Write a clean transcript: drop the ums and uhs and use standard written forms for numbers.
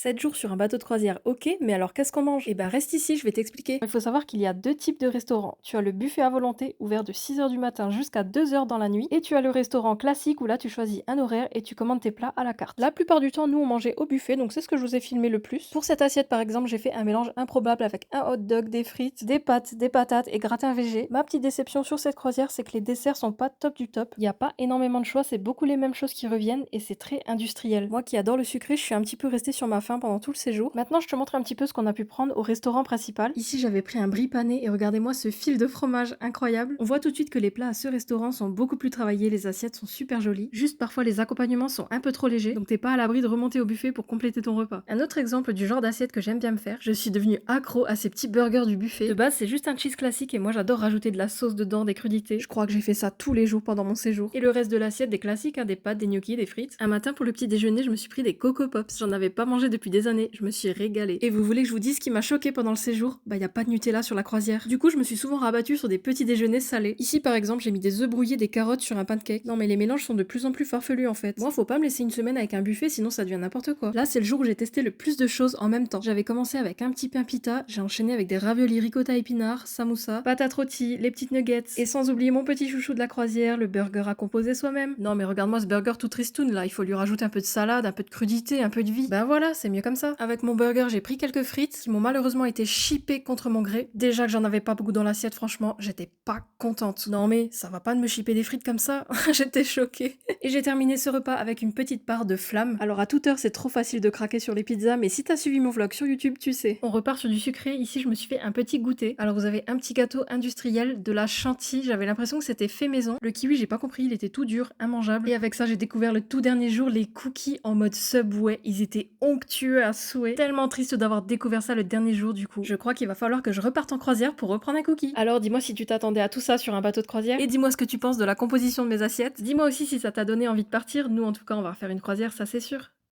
7 jours sur un bateau de croisière, ok, mais alors qu'est-ce qu'on mange? Eh ben reste ici, je vais t'expliquer. Il faut savoir qu'il y a deux types de restaurants. Tu as le buffet à volonté, ouvert de 6 heures du matin jusqu'à 2 heures dans la nuit, et tu as le restaurant classique où là tu choisis un horaire et tu commandes tes plats à la carte. La plupart du temps, nous on mangeait au buffet, donc c'est ce que je vous ai filmé le plus. Pour cette assiette par exemple, j'ai fait un mélange improbable avec un hot dog, des frites, des pâtes, des patates et gratin végé. Ma petite déception sur cette croisière, c'est que les desserts sont pas top du top. Il n'y a pas énormément de choix, c'est beaucoup les mêmes choses qui reviennent et c'est très industriel. Moi qui adore le sucré, je suis un petit peu restée sur ma faim pendant tout le séjour. Maintenant, je te montre un petit peu ce qu'on a pu prendre au restaurant principal. Ici, j'avais pris un brie pané et regardez-moi ce fil de fromage incroyable. On voit tout de suite que les plats à ce restaurant sont beaucoup plus travaillés, les assiettes sont super jolies. Juste parfois les accompagnements sont un peu trop légers, donc t'es pas à l'abri de remonter au buffet pour compléter ton repas. Un autre exemple du genre d'assiette que j'aime bien me faire, je suis devenue accro à ces petits burgers du buffet. De base, c'est juste un cheese classique et moi j'adore rajouter de la sauce dedans, des crudités. Je crois que j'ai fait ça tous les jours pendant mon séjour. Et le reste de l'assiette, des classiques, hein, des pâtes, des gnocchis, des frites. Un matin pour le petit déjeuner, je me suis pris des Coco Pops. J'en avais pas mangé depuis des années, je me suis régalée. Et vous voulez que je vous dise ce qui m'a choqué pendant le séjour? Bah y a pas de Nutella sur la croisière. Du coup, je me suis souvent rabattue sur des petits déjeuners salés. Ici par exemple, j'ai mis des œufs brouillés, des carottes sur un pancake. Non mais les mélanges sont de plus en plus farfelus en fait. Moi, faut pas me laisser une semaine avec un buffet sinon ça devient n'importe quoi. Là, c'est le jour où j'ai testé le plus de choses en même temps. J'avais commencé avec un petit pain pita, j'ai enchaîné avec des raviolis ricotta épinards, samoussa, patates rôties, les petites nuggets et sans oublier mon petit chouchou de la croisière, le burger à composer soi-même. Non mais regarde-moi ce burger tout tristoun là, il faut lui rajouter un peu de salade, un peu de crudité, un peu de vie. Ben voilà, c'est mieux comme ça. Avec mon burger, j'ai pris quelques frites qui m'ont malheureusement été chippées contre mon gré. Déjà que j'en avais pas beaucoup dans l'assiette, franchement, j'étais pas contente. Non mais ça va pas de me chipper des frites comme ça. J'étais choquée. Et j'ai terminé ce repas avec une petite part de flamme. Alors à toute heure, c'est trop facile de craquer sur les pizzas, mais si t'as suivi mon vlog sur YouTube, tu sais. On repart sur du sucré. Ici, je me suis fait un petit goûter. Alors vous avez un petit gâteau industriel, de la chantilly. J'avais l'impression que c'était fait maison. Le kiwi, j'ai pas compris, il était tout dur, immangeable. Et avec ça, j'ai découvert le tout dernier jour les cookies en mode Subway. Ils étaient onctueux à souhait. Tellement triste d'avoir découvert ça le dernier jour du coup. Je crois qu'il va falloir que je reparte en croisière pour reprendre un cookie. Alors dis-moi si tu t'attendais à tout ça sur un bateau de croisière. Et dis-moi ce que tu penses de la composition de mes assiettes. Dis-moi aussi si ça t'a donné envie de partir. Nous en tout cas, on va refaire une croisière, ça c'est sûr.